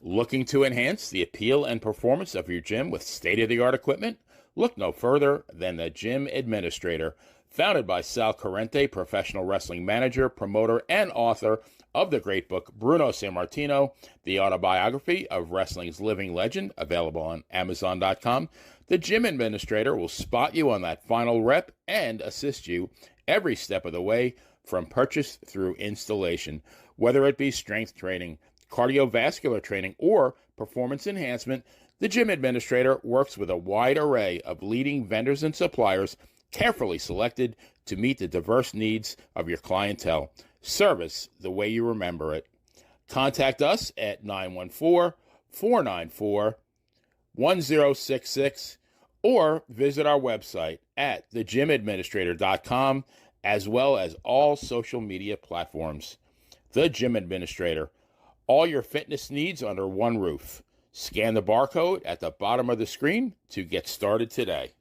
Looking to enhance the appeal and performance of your gym with state-of-the-art equipment? Look no further than the Gym Administrator. Founded by Sal Corrente, professional wrestling manager, promoter, and author of the great book Bruno Sammartino, the autobiography of wrestling's living legend, available on Amazon.com, the Gym Administrator will spot you on that final rep and assist you every step of the way from purchase through installation. Whether it be strength training, cardiovascular training, or performance enhancement, the Gym Administrator works with a wide array of leading vendors and suppliers carefully selected to meet the diverse needs of your clientele. Service the way you remember it. Contact us at 914-494-1066 or visit our website at thegymadministrator.com, as well as all social media platforms. The Gym Administrator. All your fitness needs under one roof. Scan the barcode at the bottom of the screen to get started today.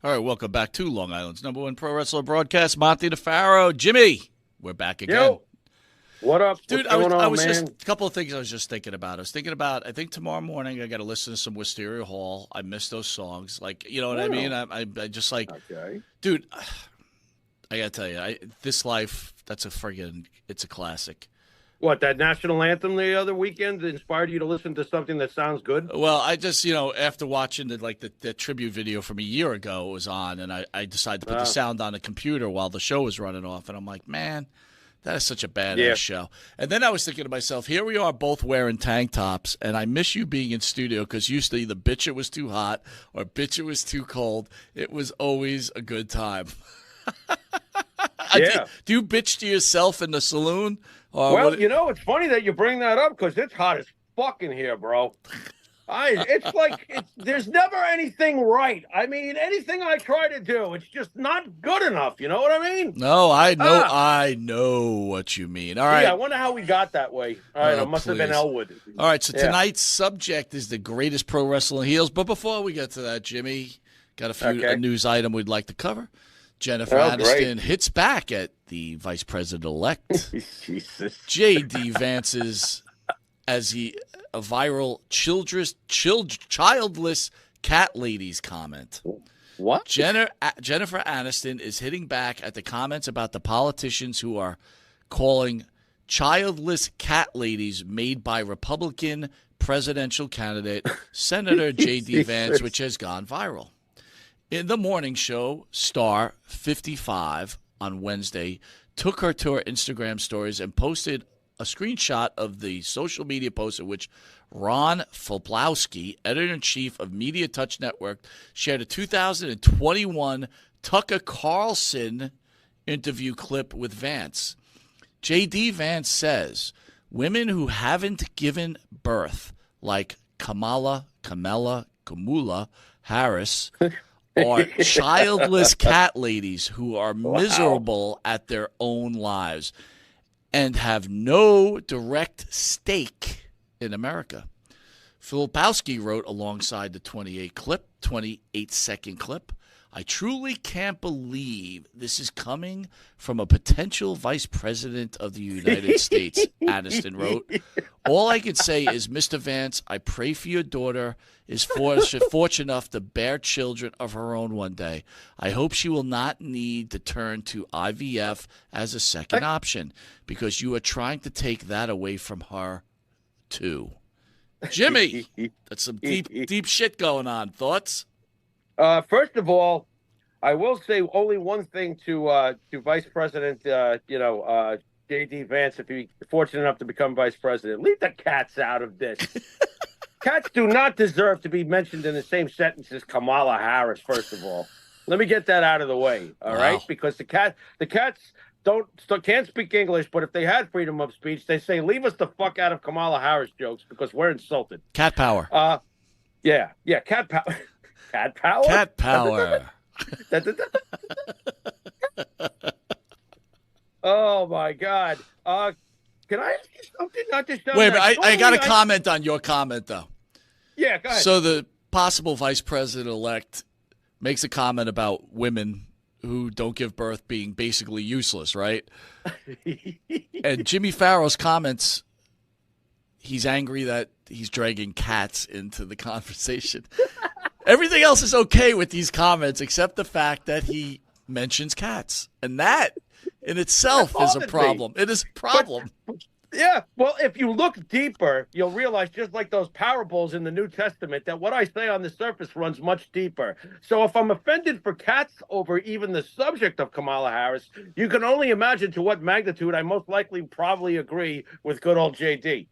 All right, welcome back to Long Island's number one pro wrestler broadcast, Monte The Pharaoh. Jimmy, we're back again. Yo, what up? Dude, What's going on, I was man? just a couple of things I was just thinking about. I think tomorrow morning I got to listen to some Wisteria Hall. I miss those songs. Like, you know what I mean? I just like, Okay. dude, I got to tell you, This Life, it's a classic. What, that national anthem the other weekend inspired you to listen to something that sounds good? Well, I just, after watching the tribute video from a year ago, it was on, and I decided to put the sound on the computer while the show was running off, and I'm like, man, that is such a badass show. And then I was thinking to myself, here we are both wearing tank tops, and I miss you being in studio because usually either bitch it was too hot or bitch it was too cold. It was always a good time. Yeah. Do you bitch to yourself in the saloon? Well, it's funny that you bring that up because it's hot as fuck in here, bro. There's never anything right. I mean, anything I try to do, it's just not good enough. You know what I mean? No, I know what you mean. All right. Yeah, I wonder how we got that way. All right, it must have been Elwood. All right, so tonight's subject is the greatest pro wrestling heels. But before we get to that, Jimmy, got a news item we'd like to cover. Jennifer Aniston hits back at the vice president-elect. Jesus. J.D. Vance's a viral childless cat ladies comment. What? Jennifer Aniston is hitting back at the comments about the politicians who are calling childless cat ladies made by Republican presidential candidate Senator J.D. Vance, which has gone viral. In the morning show, Star 55 on Wednesday took her to her Instagram stories and posted a screenshot of the social media post in which Ron Foblowski, editor-in-chief of Media Touch Network, shared a 2021 Tucker Carlson interview clip with Vance. J.D. Vance says, women who haven't given birth, like Kamala Harris, are childless cat ladies who are miserable at their own lives and have no direct stake in America. Filipowski wrote alongside the 28-second clip, I truly can't believe this is coming from a potential vice president of the United States, Aniston wrote. All I can say is, Mr. Vance, I pray for your daughter is fortunate enough to bear children of her own one day. I hope she will not need to turn to IVF as a second option because you are trying to take that away from her, too. Jimmy, that's some deep shit going on. Thoughts? First of all, I will say only one thing to Vice President, J.D. Vance, if he's fortunate enough to become Vice President. Leave the cats out of this. Cats do not deserve to be mentioned in the same sentence as Kamala Harris, first of all. Let me get that out of the way, all right? Because the cats can't speak English, but if they had freedom of speech, they say, leave us the fuck out of Kamala Harris jokes because we're insulted. Cat power. Yeah, cat power. Cat power? Cat power. Oh, my God. Can I ask you something? Not just wait, but I got to comment on your comment, though. Yeah, go ahead. So the possible vice president-elect makes a comment about women who don't give birth being basically useless, right? And Jimmy Farrow's comments, he's angry that he's dragging cats into the conversation. Everything else is okay with these comments except the fact that he mentions cats. And that in itself is a problem. It is a problem. Yeah, well, if you look deeper, you'll realize, just like those parables in the New Testament, that what I say on the surface runs much deeper. So if I'm offended for cats over even the subject of Kamala Harris, you can only imagine to what magnitude I most likely probably agree with good old JD.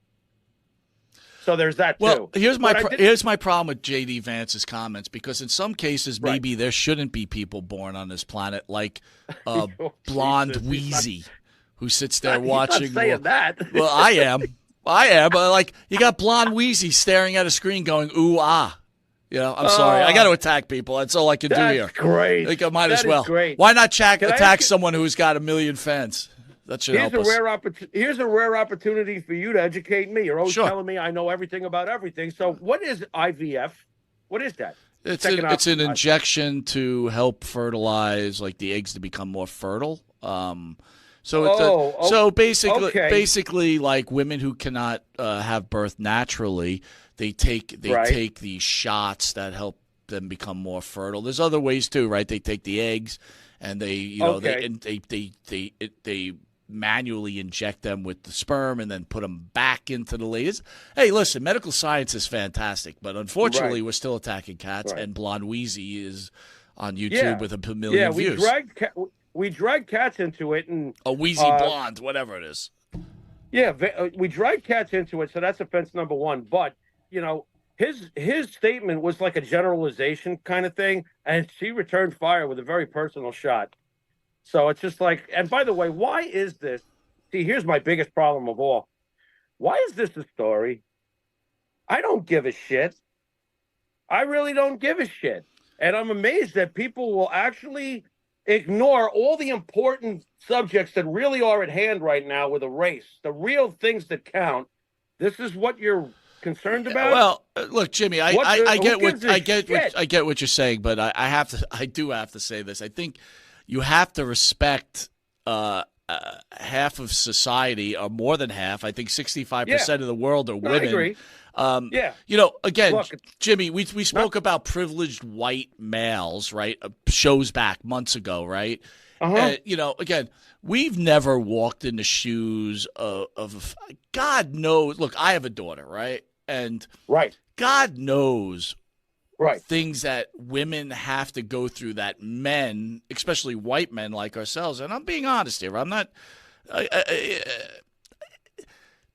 So there's that, too. Well, here's my problem with J.D. Vance's comments, because in some cases, maybe there shouldn't be people born on this planet, like Blonde Wheezy, who sits there watching. He's not saying that. Well, I am. But like, you got Blonde Wheezy staring at a screen going, ooh, ah. You know, I'm sorry. I got to attack people. That's all I can do here. That's great. I think I might as That well. is great. Why not attack someone who's got 1 million fans? That should help us. Here's a rare opportunity for you to educate me. You're always Sure. telling me I know everything about everything. So what is IVF? What is that? It's an injection to help fertilize, like, the eggs to become more fertile. So basically, like, women who cannot have birth naturally, they take these shots that help them become more fertile. There's other ways too, right? They take the eggs and they manually inject them with the sperm and then put them back into the ladies. Hey, listen, medical science is fantastic, but unfortunately we're still attacking cats, and Blonde Wheezy is on YouTube with 1 million views. We dragged cats into it, and Wheezy Blonde, whatever it is. Yeah, we dragged cats into it, so that's offense number one. But, you know, his statement was like a generalization kind of thing, and she returned fire with a very personal shot. So it's just like, and by the way, why is this? See, here's my biggest problem of all. Why is this a story? I don't give a shit. I really don't give a shit. And I'm amazed that people will actually ignore all the important subjects that really are at hand right now with a race, the real things that count. This is what you're concerned about? Well, look, Jimmy, I get what you're saying, but I do have to say this. I think you have to respect half of society, or more than half. I think 65% of the world are women. I agree. You know, again, look, Jimmy, we spoke about privileged white males, right? Shows back months ago, right? You know, again, we've never walked in the shoes of God knows. Look, I have a daughter, right? And God knows things that women have to go through that men, especially white men like ourselves, and I'm being honest here. I'm not,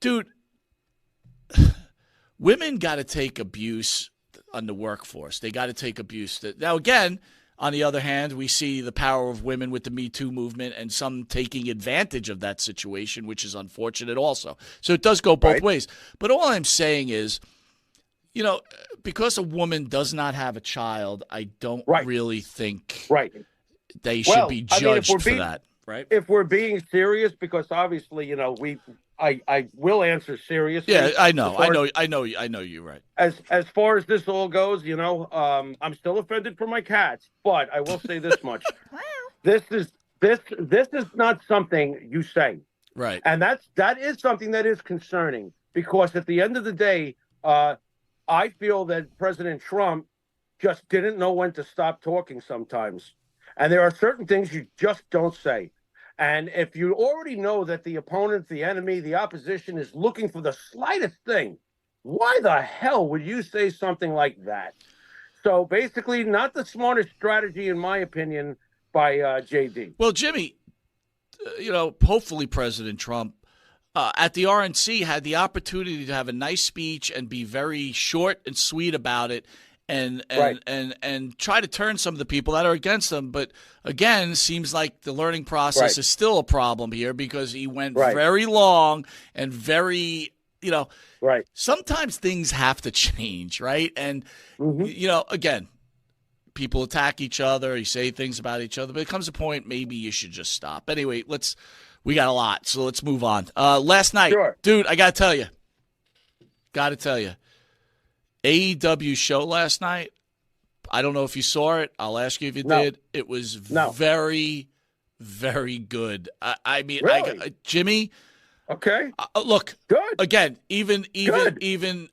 dude. Women got to take abuse on the workforce. They got to take abuse. Now, again, on the other hand, we see the power of women with the Me Too movement and some taking advantage of that situation, which is unfortunate also. So it does go both ways. But all I'm saying is, you know, because a woman does not have a child, I don't really think they should be judged for that. Right? If we're being serious, because obviously, you know, I will answer seriously. Yeah, I know you're right. As far as this all goes, you know, I'm still offended for my cats, but I will say this much: this is not something you say, right? And that is something that is concerning, because at the end of the day, I feel that President Trump just didn't know when to stop talking sometimes, and there are certain things you just don't say. And if you already know that the opponent, the enemy, the opposition is looking for the slightest thing, why the hell would you say something like that? So basically, not the smartest strategy, in my opinion, by JD. Well, Jimmy, hopefully President Trump at the RNC had the opportunity to have a nice speech and be very short and sweet about it, and Right. and try to turn some of the people that are against them. But again, seems like the learning process Right. is still a problem here because he went Right. very long and very, Right. sometimes things have to change, right? And again, people attack each other, you say things about each other, but it comes a point maybe you should just stop. Anyway, we got a lot, so let's move on. Last night, Sure. dude, I got to tell you, AEW show last night, I don't know if you saw it. I'll ask you if you did. It was very, very good. I mean, Really? Jimmy. Okay. Look, good. Again, even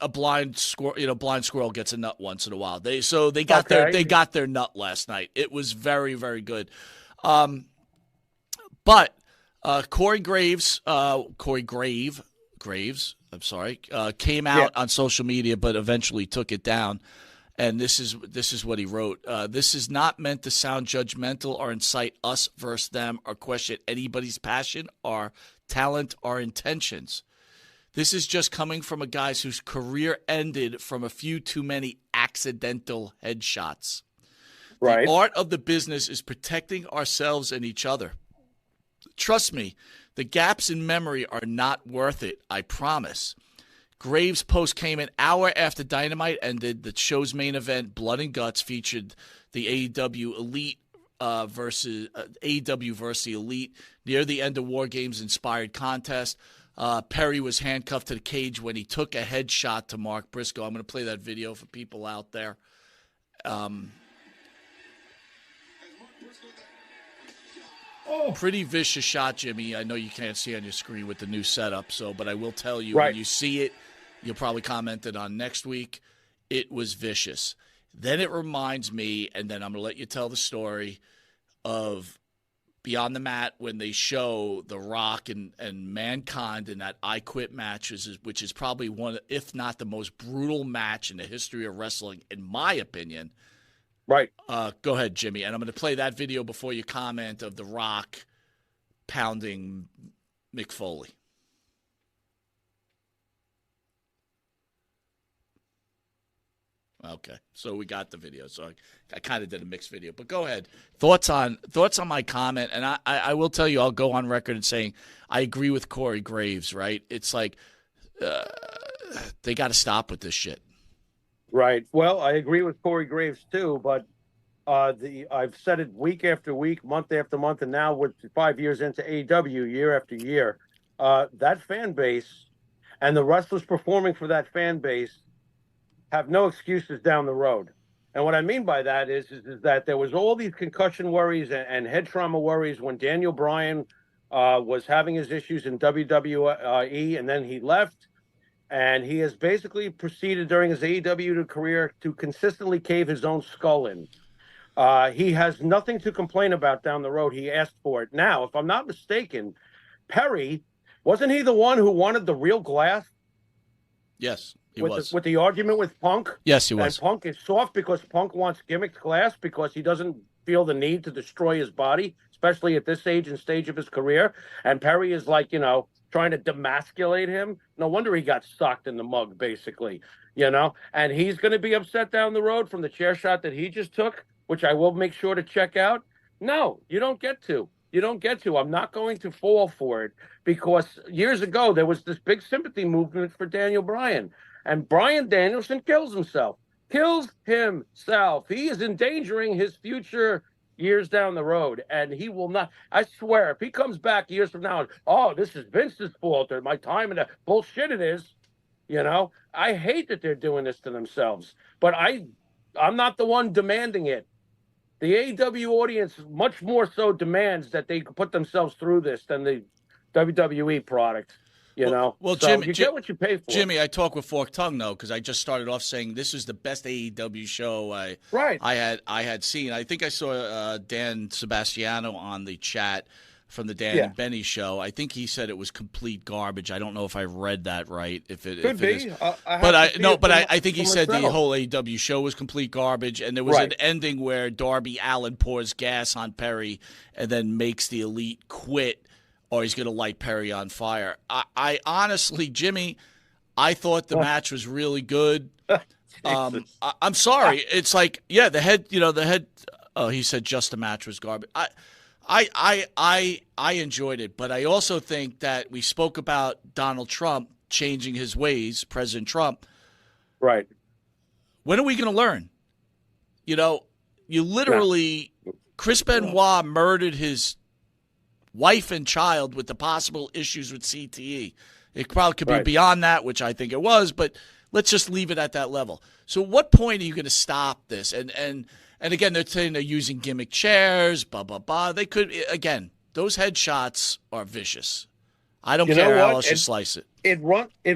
a blind squirrel gets a nut once in a while. They got their nut last night. It was very, very good. But Corey Graves, I'm sorry, came out on social media, but eventually took it down. And this is what he wrote. This is not meant to sound judgmental or incite us versus them or question anybody's passion or talent or intentions. This is just coming from a guy whose career ended from a few too many accidental headshots. Right. The art of the business is protecting ourselves and each other. Trust me, the gaps in memory are not worth it, I promise. Graves' post came an hour after Dynamite ended. The show's main event, Blood and Guts, featured the AEW Elite versus AEW versus the Elite. Near the end of War Games inspired contest, Perry was handcuffed to the cage when he took a headshot to Mark Briscoe. I'm going to play that video for people out there. Pretty vicious shot, Jimmy. I know you can't see on your screen with the new setup, but I will tell you, when you see it, you'll probably comment it on next week. It was vicious. Then it reminds me, and then I'm going to let you tell the story of Beyond the Mat when they show The Rock and Mankind in that I Quit match, which is probably one, if not the most brutal match in the history of wrestling, in my opinion. Right. Go ahead, Jimmy. And I'm going to play that video before you comment of The Rock pounding Mick Foley. Okay, so we got the video. So I kind of did a mixed video, but go ahead. Thoughts on my comment, and I will tell you, I'll go on record and saying I agree with Corey Graves. Right? It's like they got to stop with this shit. Right. Well, I agree with Corey Graves too, but I've said it week after week, month after month, and now with 5 years into AEW, year after year, that fan base and the wrestlers performing for that fan base have no excuses down the road. And what I mean by that is that there was all these concussion worries and head trauma worries when Daniel Bryan was having his issues in WWE, and then he left. And he has basically proceeded during his AEW career to consistently cave his own skull in. He has nothing to complain about down the road. He asked for it. Now, if I'm not mistaken, Perry, wasn't he the one who wanted the real glass? Yes. With the argument with Punk? Yes, he was. And Punk is soft because Punk wants gimmicked glass because he doesn't feel the need to destroy his body, especially at this age and stage of his career. And Perry is like, trying to demasculate him. No wonder he got socked in the mug, basically, And he's going to be upset down the road from the chair shot that he just took, which I will make sure to check out. No, you don't get to. You don't get to. I'm not going to fall for it because years ago there was this big sympathy movement for Daniel Bryan. And Bryan Danielson kills himself. He is endangering his future years down the road, and he will not. I swear, if he comes back years from now and, this is Vince's fault or my time and the bullshit it is, I hate that they're doing this to themselves. But I'm not the one demanding it. The AEW audience much more so demands that they put themselves through this than the WWE product. Well, so Jimmy, you get what you pay for. Jimmy, I talk with forked tongue though, because I just started off saying this is the best AEW show I had seen. I think I saw Dan Sebastiano on the chat from the Dan and Benny show. I think he said it was complete garbage. I don't know if I read that right. If it Could be. is. I think he said the whole AEW show was complete garbage, and there was an ending where Darby Allin pours gas on Perry and then makes the Elite quit, or he's going to light Perry on fire. I honestly, Jimmy, I thought the match was really good. I'm sorry. It's like, the head. Oh, he said just the match was garbage. I enjoyed it, but I also think that we spoke about Donald Trump changing his ways, President Trump. Right. When are we going to learn? You literally, Chris Benoit murdered his wife and child with the possible issues with CTE. It probably could be beyond that, which I think it was, but let's just leave it at that level. So at what point are you going to stop this? And again, they're saying they're using gimmick chairs, blah, blah, blah. They could, again, those headshots are vicious. I don't care how else you slice it. It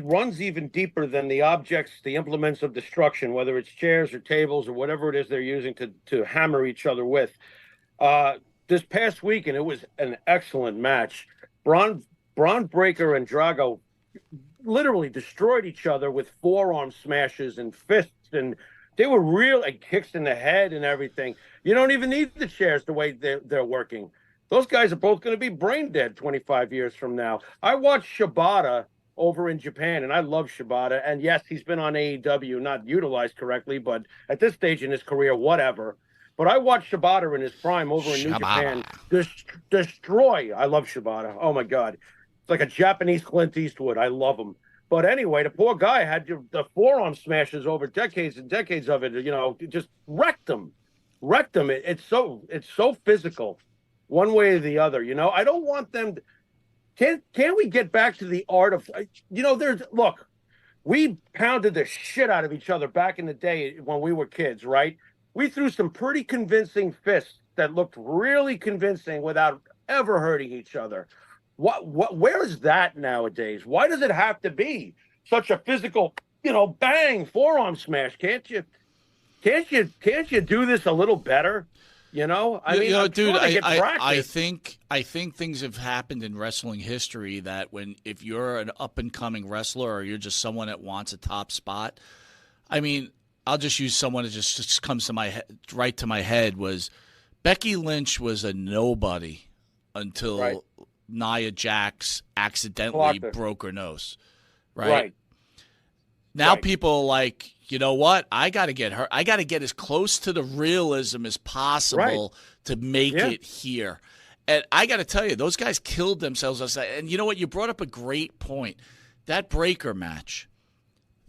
runs even deeper than the objects, the implements of destruction, whether it's chairs or tables or whatever it is they're using to hammer each other with. This past weekend, it was an excellent match. Braun Breaker and Drago literally destroyed each other with forearm smashes and fists, and they were real, and kicks in the head and everything. You don't even need the chairs the way they're working. Those guys are both going to be brain dead 25 years from now. I watched Shibata over in Japan, and I love Shibata. And yes, he's been on AEW, not utilized correctly, but at this stage in his career, whatever. But I watched Shibata in his prime over in New Japan destroy. I love Shibata. Oh, my God. It's like a Japanese Clint Eastwood. I love him. But anyway, the poor guy had the forearm smashes over decades and decades of it. It just wrecked him. It's so physical, one way or the other. I don't want them. Can we get back to the art of? Look, we pounded the shit out of each other back in the day when we were kids, right? We threw some pretty convincing fists that looked really convincing without ever hurting each other. Where is that nowadays? Why does it have to be such a physical, bang, forearm smash? Can't you do this a little better? I think things have happened in wrestling history that if you're an up and coming wrestler or you're just someone that wants a top spot, I mean, I'll just use someone that just comes to my head was Becky Lynch was a nobody until Nia Jax accidentally broke her nose. Right. Now people are like, you know what? I got to get her. I got to get as close to the realism as possible to make it here. And I got to tell you, those guys killed themselves. And you know what? You brought up a great point. That Breaker match,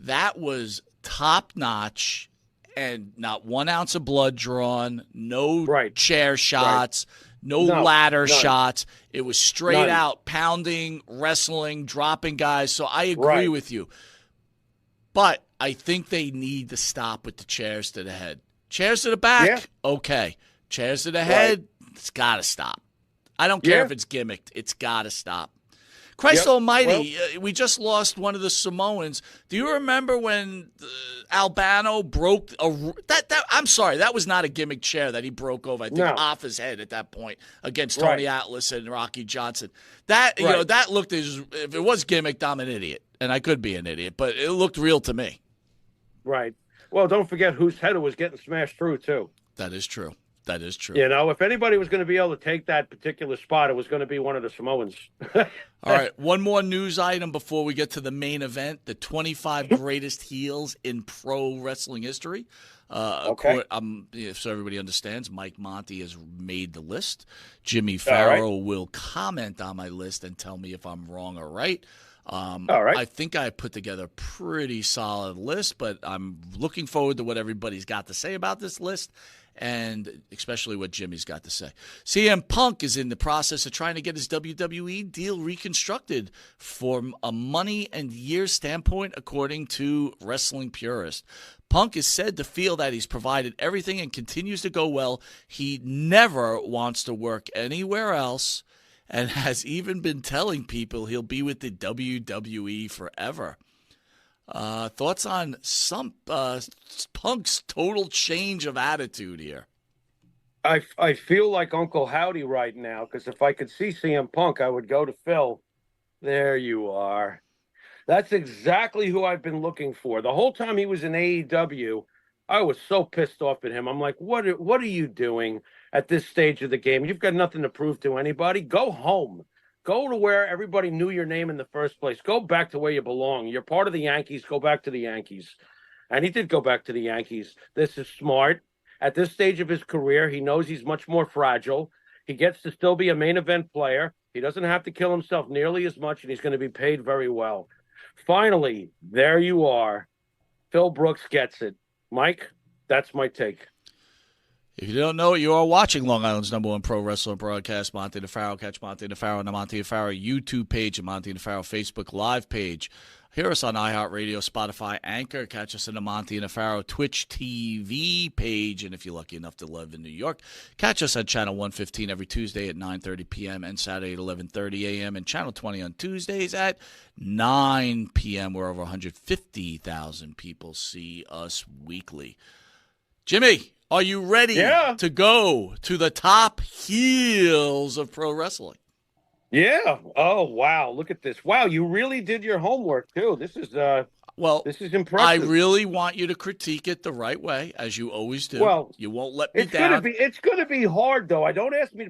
that was top notch, and not 1 ounce of blood drawn, no chair shots, no ladder shots. It was straight out pounding, wrestling, dropping guys. So I agree with you. But I think they need to stop with the chairs to the head. Chairs to the back, okay. Chairs to the head, it's got to stop. I don't care if it's gimmicked. It's got to stop. Christ almighty, we just lost one of the Samoans. Do you remember when Albano broke I'm sorry, that was not a gimmick chair that he broke over, I think, off his head at that point against Tony Atlas and Rocky Johnson. That that looked as if it was gimmicked, I'm an idiot. And I could be an idiot, but it looked real to me. Right. Well, don't forget whose head it was getting smashed through, too. That is true. That is true. If anybody was going to be able to take that particular spot, it was going to be one of the Samoans. All right, one more news item before we get to the main event, the 25 greatest heels in pro wrestling history. So everybody understands, Mike Monty has made the list. Jimmy Farrow will comment on my list and tell me if I'm wrong or right. I think I put together a pretty solid list, but I'm looking forward to what everybody's got to say about this list, and especially what Jimmy's got to say. CM Punk is in the process of trying to get his WWE deal reconstructed from a money and years standpoint, according to Wrestling Purist. Punk is said to feel that he's provided everything and continues to go well. He never wants to work anywhere else, and has even been telling people he'll be with the WWE forever. Thoughts on some Punk's total change of attitude here? I feel like Uncle Howdy right now because if I could see CM Punk, I would go to Phil. There you are. That's exactly who I've been looking for. The whole time he was in AEW, I was so pissed off at him. I'm like, what are you doing at this stage of the game? You've got nothing to prove to anybody. Go home. Go to where everybody knew your name in the first place. Go back to where you belong. You're part of the Yankees. Go back to the Yankees. And he did go back to the Yankees. This is smart. At this stage of his career, he knows he's much more fragile. He gets to still be a main event player. He doesn't have to kill himself nearly as much, and he's going to be paid very well. Finally, there you are. Phil Brooks gets it. Mike, that's my take. If you don't know it, you are watching Long Island's #1 pro wrestling broadcast, Monte The Pharaoh. Catch Monte The Pharaoh on the Monte The Pharaoh YouTube page and Monte The Pharaoh Facebook Live page. Hear us on iHeartRadio, Spotify, Anchor. Catch us on the Monte The Pharaoh Twitch TV page. And if you're lucky enough to live in New York, catch us on Channel 115 every Tuesday at 9:30 p.m. and Saturday at 11:30 a.m. and Channel 20 on Tuesdays at 9 p.m., where over 150,000 people see us weekly. Jimmy, are you ready to go to the top heels of pro wrestling? Yeah. Oh, wow. Look at this. Wow, you really did your homework, too. This is this is impressive. I really want you to critique it the right way, as you always do. Well, you won't let me down. It's gonna be hard, though.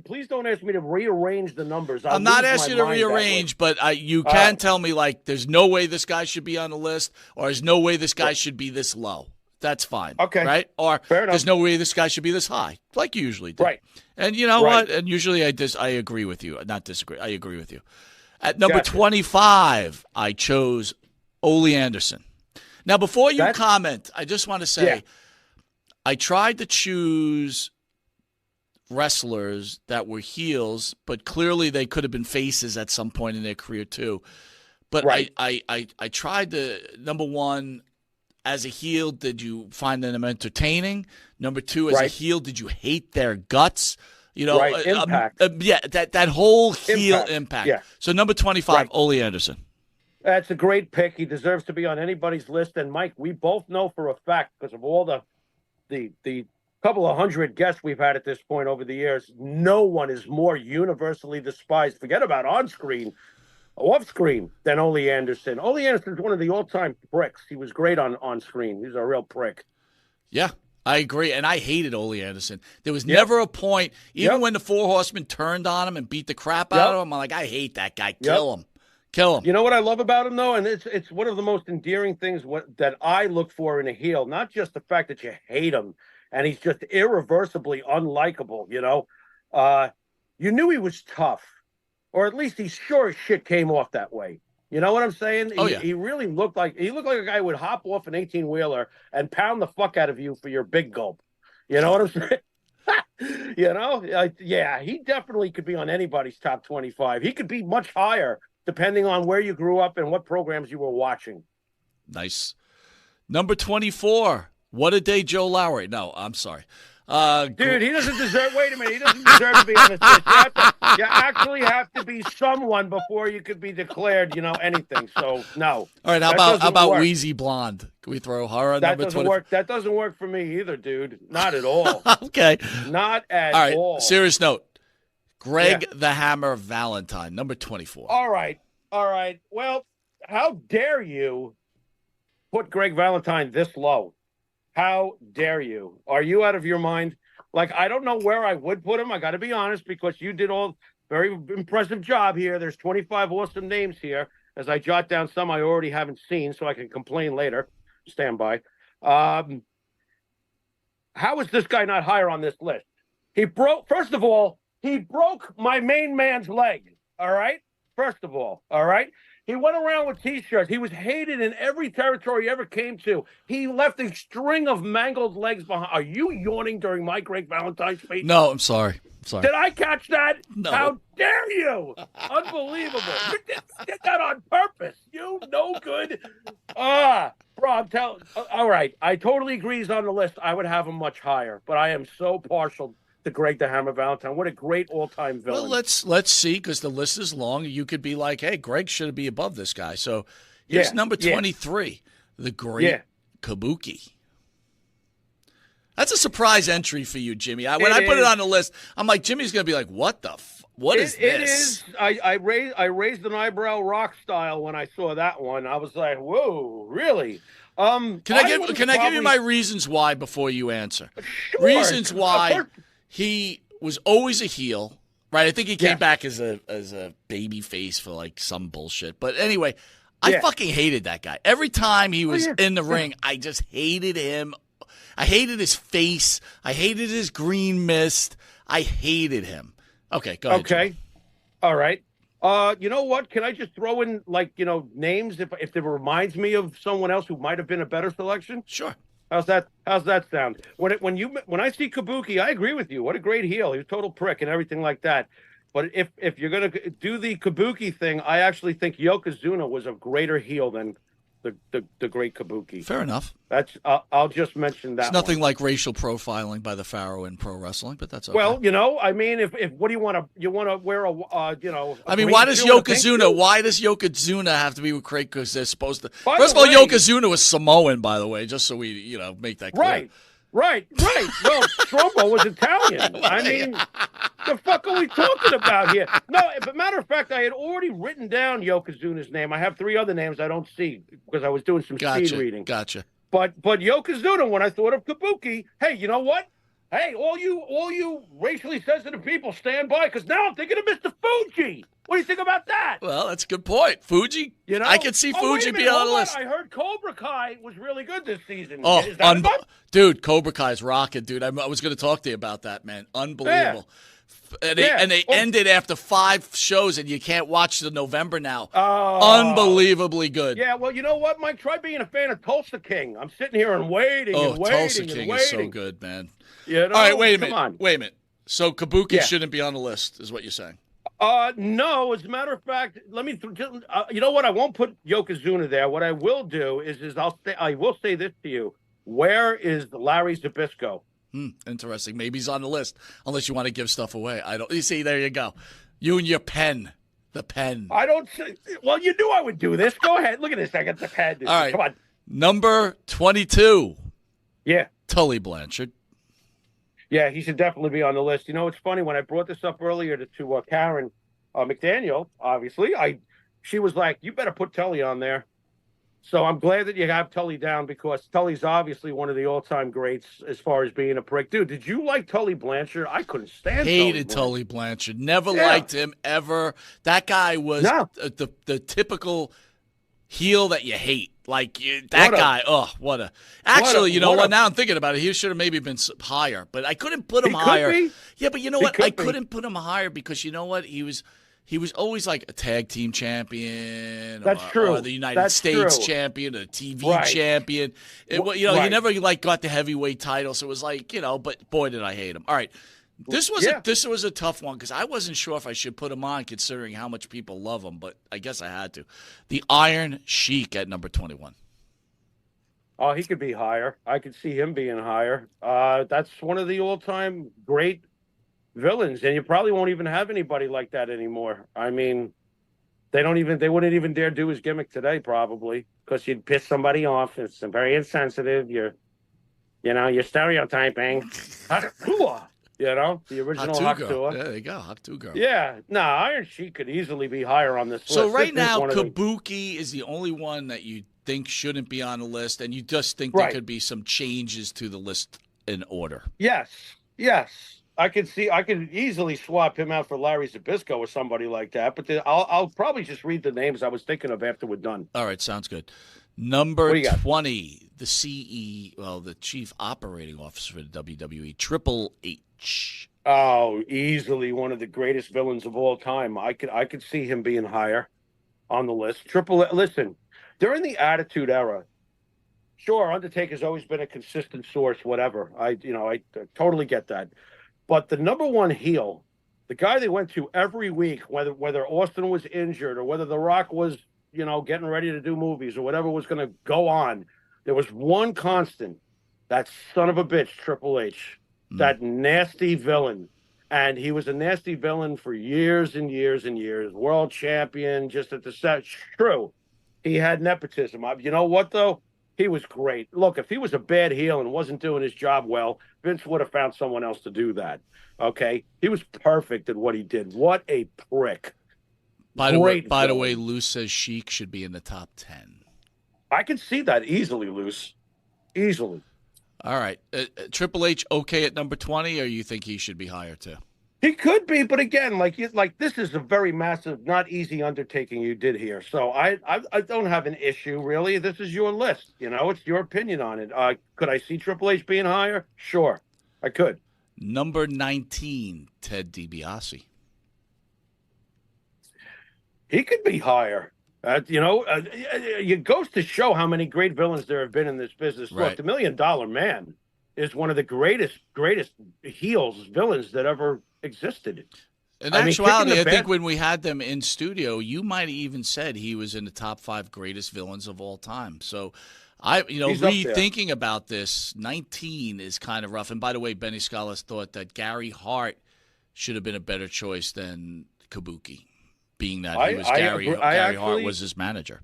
Please don't ask me to rearrange the numbers. I'm not asking you to rearrange, but you can tell me, like, there's no way this guy should be on the list, or there's no way this guy should be this low. That's fine. Okay. Right? Or there's no way this guy should be this high, like you usually do. Right. And you know what? And usually I agree with you. Not disagree. I agree with you. At number 25, I chose Ole Anderson. Now, before you comment, I just want to say I tried to choose wrestlers that were heels, but clearly they could have been faces at some point in their career too. But I tried to, number one, as a heel, did you find them entertaining? Number two, as a heel, did you hate their guts? You know, impact. That whole heel impact. Yeah. So number 25, Ole Anderson. That's a great pick. He deserves to be on anybody's list. And Mike, we both know for a fact, because of all the couple of hundred guests we've had at this point over the years, no one is more universally despised. Forget about on screen. Off screen than Ole Anderson. Ole Anderson's one of the all-time pricks. He was great on screen. He's a real prick. Yeah, I agree. And I hated Ole Anderson. There was never a point, even when the Four Horsemen turned on him and beat the crap out of him, I'm like, I hate that guy. Kill him. Kill him. You know what I love about him, though? And it's one of the most endearing things that I look for in a heel. Not just the fact that you hate him and he's just irreversibly unlikable, you know? You knew he was tough. Or at least he sure as shit came off that way. You know what I'm saying? He really looked like a guy who would hop off an 18-wheeler and pound the fuck out of you for your big gulp. You know what I'm saying? You know? He definitely could be on anybody's top 25. He could be much higher depending on where you grew up and what programs you were watching. Nice. Number 24. What a day, Joe Lowry. No, I'm sorry. Dude, he doesn't deserve. Wait a minute, he doesn't deserve to be on this list. You actually have to be someone before you could be declared, anything. So no. All right, how about Wheezy Blonde? Can we throw her on number 20? That doesn't work for me either, dude. Not at all. Okay. Not at all. Serious note. Greg the Hammer Valentine, number 24. All right. Well, how dare you put Greg Valentine this low? How dare you? Are you out of your mind? Like, I don't know where I would put him. I got to be honest, because you did all very impressive job here. There's 25 awesome names here. As I jot down some I already haven't seen, so I can complain later. Stand by. How is this guy not higher on this list? First of all, he broke my main man's leg. All right. First of all. All right. He went around with T-shirts. He was hated in every territory he ever came to. He left a string of mangled legs behind. Are you yawning during my Greg Valentine speech? No, I'm sorry. Did I catch that? No. How dare you? Unbelievable. You did that on purpose. You no good. Bro, I'm telling. All right. I totally agree he's on the list. I would have him much higher, but I am so partial to Greg the Hammer Valentine. What a great all-time villain. Well, let's see, because the list is long. You could be like, hey, Greg should be above this guy. So here's number 23, the Great Kabuki. That's a surprise entry for you, Jimmy. When I put it on the list, I'm like, Jimmy's going to be like, what the what is this? It is. I raised an eyebrow rock style when I saw that one. I was like, whoa, really? Can I give you my reasons why before you answer? Sure. Reasons why he was always a heel, right? I think he came back as a baby face for like some bullshit. But anyway, I fucking hated that guy. Every time he was in the ring, I just hated him. I hated his face. I hated his green mist. I hated him. Okay, go ahead. Okay. Jimmy. All right. You know what? Can I just throw in names if it reminds me of someone else who might have been a better selection? Sure. How's that sound? When I see Kabuki, I agree with you. What a great heel. He's a total prick and everything like that. But if you're gonna do the Kabuki thing, I actually think Yokozuna was a greater heel than the great Kabuki. Fair enough. That's I'll just mention that. It's nothing like racial profiling by the Pharaoh in pro wrestling, but that's okay. Well, I mean, if what do you want to wear a I mean, why does Yokozuna have to be with Craig? Because they're supposed to. First of all, Yokozuna was Samoan, by the way, just so we make that clear. Right. Well, Strombo was Italian. I mean, the fuck are we talking about here? No, but matter of fact, I had already written down Yokozuna's name. I have 3 other names I don't see because I was doing some speed reading. Gotcha. But Yokozuna, when I thought of Kabuki, hey, you know what? Hey, all you racially sensitive people, stand by, because now I'm thinking of Mr. Fuji. What do you think about that? Well, that's a good point. Fuji, I can see Fuji being on the list. I heard Cobra Kai was really good this season. Oh, dude, Cobra Kai's rocking, dude. I was going to talk to you about that, man. Unbelievable. Yeah. And they ended after 5 shows, and you can't watch the November now. Unbelievably good. Yeah, well, you know what, Mike? Try being a fan of Tulsa King. I'm sitting here and waiting and waiting. Tulsa King is so good, man. You know? All right, wait a minute. So Kabuki shouldn't be on the list, is what you're saying? No. As a matter of fact, let me. You know what? I won't put Yokozuna there. What I will do is I will say this to you. Where is Larry Zbyszko? Interesting. Maybe he's on the list, unless you want to give stuff away. I don't. You see, there you go. You and your pen. The pen. I don't. Well, you knew I would do this. Go ahead. Look at this. I got the pen. All right. Come on. Number 22. Yeah. Tully Blanchard. Yeah, he should definitely be on the list. You know, it's funny, when I brought this up earlier to Karen McDaniel, obviously, she was like, you better put Tully on there. So I'm glad that you have Tully down, because Tully's obviously one of the all-time greats as far as being a prick. Dude, did you like Tully Blanchard? I couldn't stand Hated Tully Blanchard. Never liked him, ever. That guy was the typical heel that you hate. Like, that guy, what a... Actually, you know what? Now I'm thinking about it. He should have maybe been higher, but I couldn't put him higher. Yeah, but you know what? I couldn't put him higher because, you know what? He was always like a tag team champion. That's true. Or the United States champion, a TV champion. He never got the heavyweight title, so it was like, but boy, did I hate him. All right. This was a tough one because I wasn't sure if I should put him on, considering how much people love him, but I guess I had to. The Iron Sheik at number 21. Oh, he could be higher. I could see him being higher. That's one of the all-time great villains, and you probably won't even have anybody like that anymore. I mean, they wouldn't even dare do his gimmick today, probably, because you'd piss somebody off. It's very insensitive. You're stereotyping. The original Hakuga. Yeah, there you go, Hakuga. Yeah, Iron Sheik could easily be higher on this list. So right now, Kabuki is the only one that you think shouldn't be on the list, and you just think there could be some changes to the list in order. Yes. I could easily swap him out for Larry Zbyszko or somebody like that, but I'll probably just read the names I was thinking of after we're done. All right, sounds good. Number 20, the Chief Operating Officer for the WWE, Triple H. Oh, easily one of the greatest villains of all time. I could see him being higher on the list. Listen, during the Attitude Era, sure, Undertaker's always been a consistent source, whatever. I totally get that. But the number one heel, the guy they went to every week, whether Austin was injured or whether The Rock was, getting ready to do movies or whatever was going to go on, there was one constant. That son of a bitch, Triple H, that nasty villain. And he was a nasty villain for years and years and years. World champion, just at the set. True, he had nepotism. You know what, though? He was great. Look, if he was a bad heel and wasn't doing his job well, Vince would have found someone else to do that. Okay, he was perfect at what he did. What a prick! Great By the way, villain. Lou says Sheik should be in the top 10. I can see that easily, Luce. Easily. All right. Triple H okay at number 20, or you think he should be higher too? He could be, but again, like this is a very massive, not easy undertaking you did here. So I don't have an issue really. This is your list, it's your opinion on it. Could I see Triple H being higher? Sure, I could. Number 19, Ted DiBiase. He could be higher. It goes to show how many great villains there have been in this business. Right. Look, the $1 Million Man is one of the greatest villains that ever existed. In actuality, I think when we had them in studio, you might have even said he was in the top 5 greatest villains of all time. So, rethinking about this, 19 is kind of rough. And by the way, Benny Scholars thought that Gary Hart should have been a better choice than Kabuki, being that Gary Hart was his manager.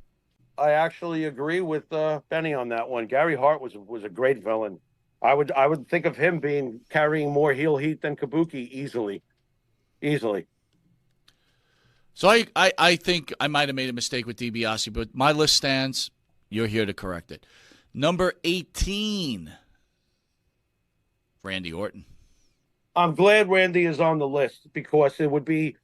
I actually agree with Benny on that one. Gary Hart was a great villain. I would think of him carrying more heel heat than Kabuki easily. So I think I might have made a mistake with DiBiase, but my list stands. You're here to correct it. Number 18, Randy Orton. I'm glad Randy is on the list because it would be,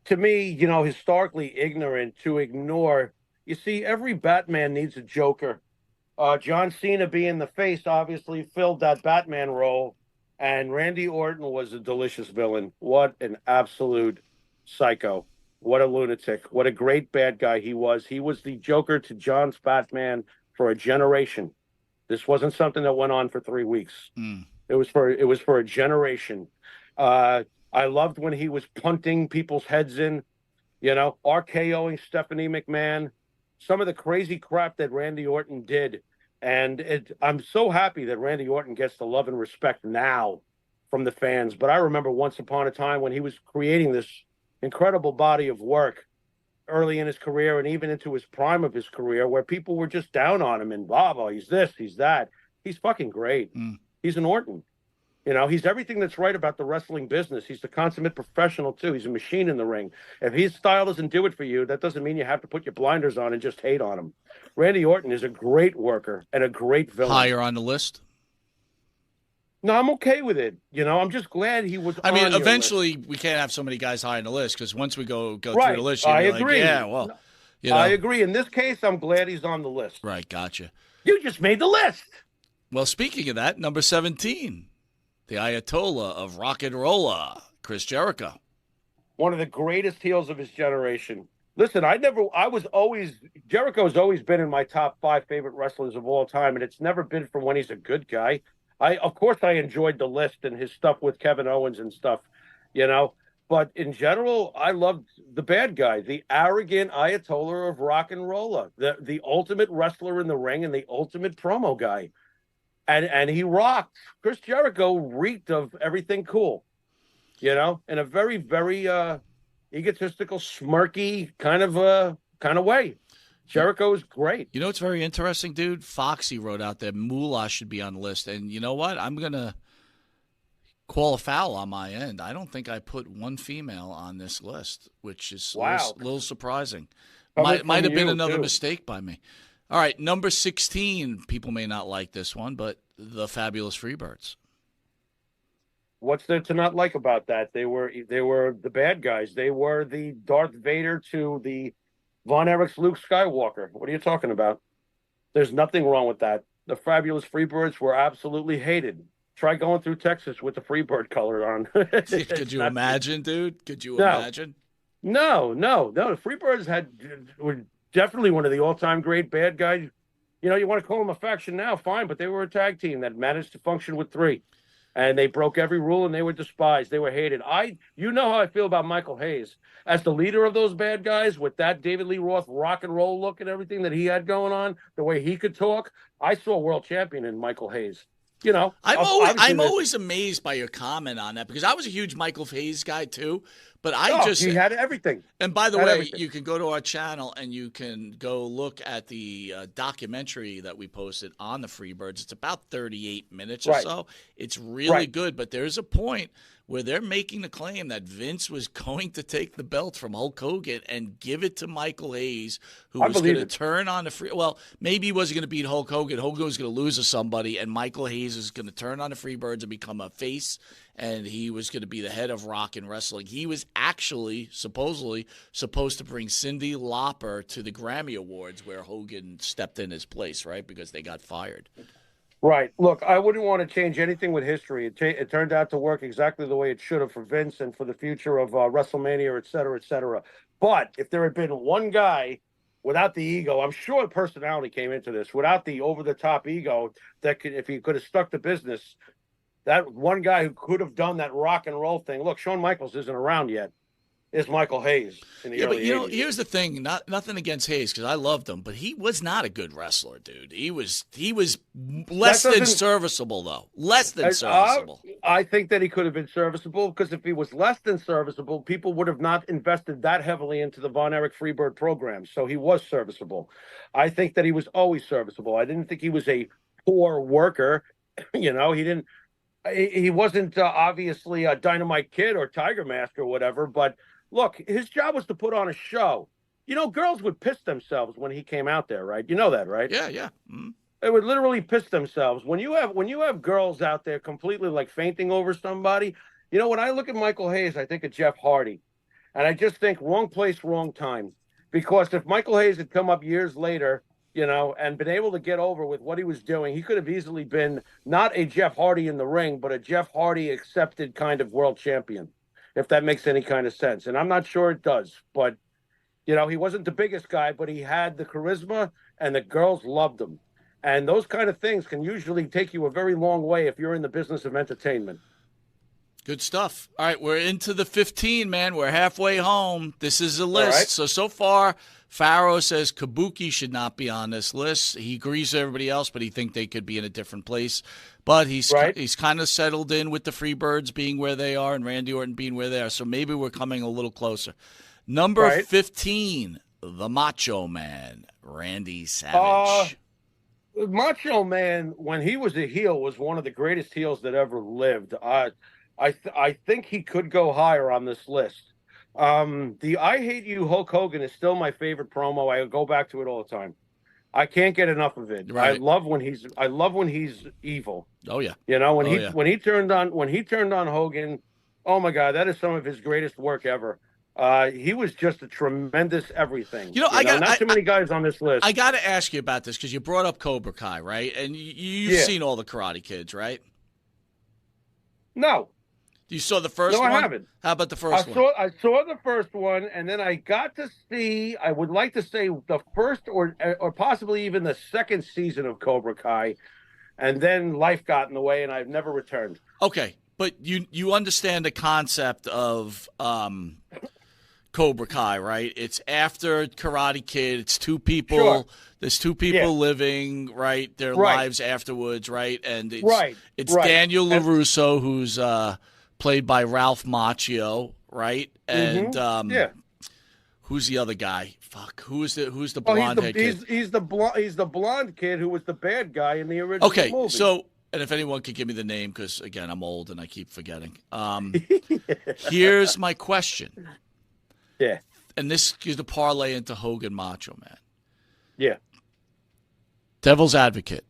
to me, historically ignorant to ignore. You see, every Batman needs a Joker. John Cena being the face obviously filled that Batman role, and Randy Orton was a delicious villain. What an absolute psycho. What a lunatic. What a great bad guy he was. He was the Joker to John's Batman for a generation. This wasn't something that went on for 3 weeks. It was for a generation. I loved when he was punting people's heads in, RKOing Stephanie McMahon, some of the crazy crap that Randy Orton did. And I'm so happy that Randy Orton gets the love and respect now from the fans. But I remember once upon a time when he was creating this incredible body of work early in his career and even into his prime of his career, where people were just down on him and blah, blah, he's this, he's that. He's fucking great. He's an Orton. He's everything that's right about the wrestling business. He's the consummate professional, too. He's a machine in the ring. If his style doesn't do it for you, that doesn't mean you have to put your blinders on and just hate on him. Randy Orton is a great worker and a great villain. Higher on the list? No, I'm okay with it. I'm just glad he was on your eventually list. We can't have so many guys high on the list because once we go through the list, I agree. I agree. In this case, I'm glad he's on the list. Right, gotcha. You just made the list. Well, speaking of that, number 17, the Ayatollah of rock and roller, Chris Jericho. One of the greatest heels of his generation. Listen, Jericho's always been in my top 5 favorite wrestlers of all time, and it's never been from when he's a good guy. Of course, I enjoyed the list and his stuff with Kevin Owens and stuff, but in general, I loved the bad guy, the arrogant Ayatollah of rock and roller, the ultimate wrestler in the ring and the ultimate promo guy. And he rocked. Chris Jericho reeked of everything cool, in a very, very egotistical, smirky kind of way. Jericho is great. You know what's very interesting, dude? Foxy wrote out that Moolah should be on the list. And you know what? I'm going to call a foul on my end. I don't think I put one female on this list, which is a little surprising. Might have been another mistake by me. All right, number 16. People may not like this one, but the Fabulous Freebirds. What's there to not like about that? They were the bad guys. They were the Darth Vader to the Von Erich's Luke Skywalker. What are you talking about? There's nothing wrong with that. The Fabulous Freebirds were absolutely hated. Try going through Texas with the Freebird color on. Could you imagine, dude? Could you imagine? No. The Freebirds were definitely one of the all-time great bad guys. You want to call them a faction now, fine, but they were a tag team that managed to function with 3. And they broke every rule, and they were despised. They were hated. You know how I feel about Michael Hayes. As the leader of those bad guys, with that David Lee Roth rock and roll look and everything that he had going on, the way he could talk, I saw a world champion in Michael Hayes. I'm always amazed by your comment on that because I was a huge Michael Hayes guy too. But he had everything. And by the way, you can go to our channel and you can go look at the documentary that we posted on the Freebirds. It's about 38 minutes or so. It's really good, but there's a point where they're making the claim that Vince was going to take the belt from Hulk Hogan and give it to Michael Hayes, who was going to turn on the well, maybe he wasn't going to beat Hulk Hogan. Hogan was going to lose to somebody, and Michael Hayes was going to turn on the Freebirds and become a face, and he was going to be the head of Rock and Wrestling. He was actually, supposedly, supposed to bring Cyndi Lauper to the Grammy Awards where Hogan stepped in his place, right, because they got fired. Right. Look, I wouldn't want to change anything with history. It turned out to work exactly the way it should have for Vince and for the future of WrestleMania, et cetera, et cetera. But if there had been one guy without the ego, I'm sure personality came into this, without the over-the-top ego, that could, if he could have stuck to business, that one guy who could have done that rock and roll thing. Look, Shawn Michaels isn't around yet. Is Michael Hayes in the early 80s. Here's the thing. Nothing against Hayes because I loved him, but he was not a good wrestler, dude. He was less than serviceable, though. Less than serviceable. I think that he could have been serviceable because if he was less than serviceable, people would have not invested that heavily into the Von Erich Freebird program. So he was serviceable. I think that he was always serviceable. I didn't think he was a poor worker. He didn't. He wasn't obviously a Dynamite Kid or Tiger Mask or whatever, but look, his job was to put on a show. Girls would piss themselves when he came out there, right? You know that, right? Yeah. Mm-hmm. They would literally piss themselves. When you have girls out there completely like fainting over somebody, when I look at Michael Hayes, I think of Jeff Hardy. And I just think wrong place, wrong time. Because if Michael Hayes had come up years later, and been able to get over with what he was doing, he could have easily been not a Jeff Hardy in the ring, but a Jeff Hardy accepted kind of world champion, if that makes any kind of sense. And I'm not sure it does, but, he wasn't the biggest guy, but he had the charisma and the girls loved him. And those kind of things can usually take you a very long way if you're in the business of entertainment. Good stuff. All right, we're into the 15, man. We're halfway home. This is a list. Right. So far, Pharaoh says Kabuki should not be on this list. He agrees with everybody else, but he thinks they could be in a different place. But he's kind of settled in with the Freebirds being where they are and Randy Orton being where they are. So maybe we're coming a little closer. Number 15, the Macho Man, Randy Savage. Macho Man, when he was a heel, was one of the greatest heels that ever lived. I think he could go higher on this list. The I Hate You Hulk Hogan is still my favorite promo. I go back to it all the time. I can't get enough of it. Right. I love when he's evil. Oh yeah. When he turned on Hogan, oh my God, that is some of his greatest work ever. He was just a tremendous everything. Not too many guys on this list. I got to ask you about this because you brought up Cobra Kai, right? And you've seen all the Karate Kids, right? No. You saw the first one? No, I haven't. How about the first one? I saw the first one, and then I got to see, I would like to say, the first or possibly even the second season of Cobra Kai, and then life got in the way, and I've never returned. Okay, but you understand the concept of Cobra Kai, right? It's after Karate Kid. It's two people. Sure. There's two people living, right? Their lives afterwards, right? And it's Daniel LaRusso, who's played by Ralph Macchio, right? And who's the other guy? Fuck, who's the blonde head kid? He's the blonde kid who was the bad guy in the original movie. Okay, so and if anyone could give me the name, because again I'm old and I keep forgetting. Here's my question. Yeah, and this is the parlay into Hogan Macho Man. Yeah, Devil's advocate.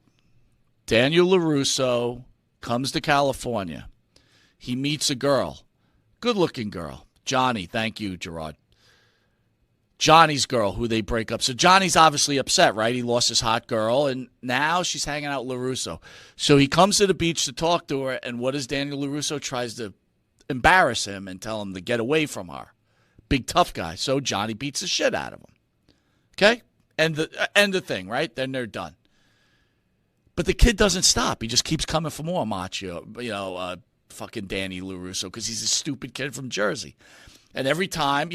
Daniel LaRusso comes to California. He meets a girl, good-looking girl. Johnny, thank you, Gerard. Johnny's girl, who they break up. So Johnny's obviously upset, right? He lost his hot girl, and now she's hanging out with LaRusso. So he comes to the beach to talk to her, and what does Daniel LaRusso? Tries to embarrass him and tell him to get away from her. Big tough guy. So Johnny beats the shit out of him. Okay? End the thing, right? Then they're done. But the kid doesn't stop. He just keeps coming for more Macho, fucking Danny LaRusso, because he's a stupid kid from Jersey. And every time,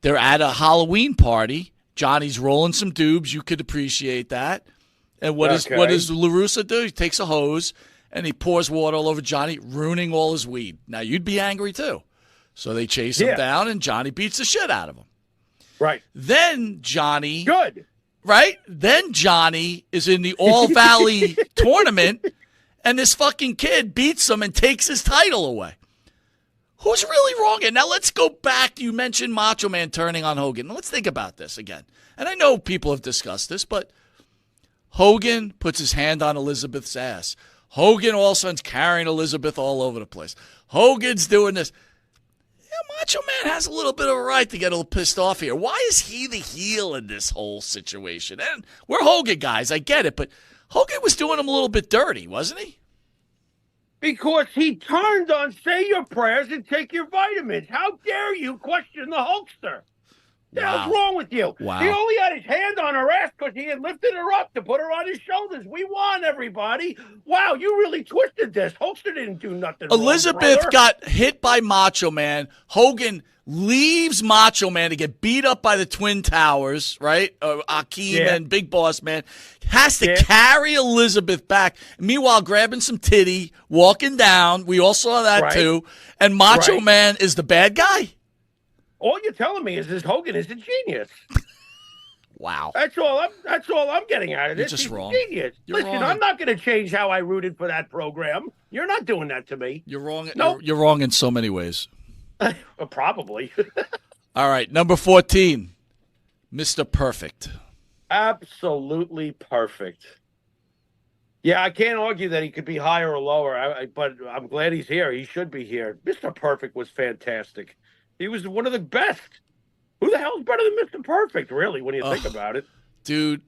they're at a Halloween party, Johnny's rolling some dubs. You could appreciate that. And what does LaRusso do? He takes a hose and he pours water all over Johnny, ruining all his weed. Now, you'd be angry too. So they chase him Yeah. down, and Johnny beats the shit out of him. Right. Then Johnny, Good. right? Then Johnny is in the All Valley tournament, and this fucking kid beats him and takes his title away. Who's really wrong? And now let's go back. You mentioned Macho Man turning on Hogan. Now let's think about this again. And I know people have discussed this, but Hogan puts his hand on Elizabeth's ass. Hogan all of a sudden's carrying Elizabeth all over the place. Hogan's doing this. Yeah, Macho Man has a little bit of a right to get a little pissed off here. Why is he the heel in this whole situation? And we're Hogan guys, I get it, but Hogan was doing him a little bit dirty, wasn't he? Because he turned on Say Your Prayers and Take Your Vitamins. How dare you question the Hulkster? The hell's wrong with you? Wow. He only had his hand on her ass because he had lifted her up to put her on his shoulders. We won, everybody. Wow, you really twisted this. Hulkster didn't do nothing Elizabeth wrong, got hit by Macho Man. Hogan leaves Macho Man to get beat up by the Twin Towers, right? Akeem and Big Boss Man. Has to carry Elizabeth back. Meanwhile, grabbing some titty, walking down. We all saw that too. And Macho Man is the bad guy? All you're telling me is this Hogan is a genius. Wow. That's all I'm getting out of this. You're just He's wrong. A genius. You're Listen, wrong. I'm not going to change how I rooted for that program. You're not doing that to me. You're wrong. Nope. You're wrong in so many ways. Probably. All right, number 14, Mr. Perfect. Absolutely perfect. Yeah, I can't argue that he could be higher or lower, but I'm glad he's here. He should be here. Mr. Perfect was fantastic. He was one of the best. Who the hell's better than Mr. Perfect, really, when you think about it? Dude.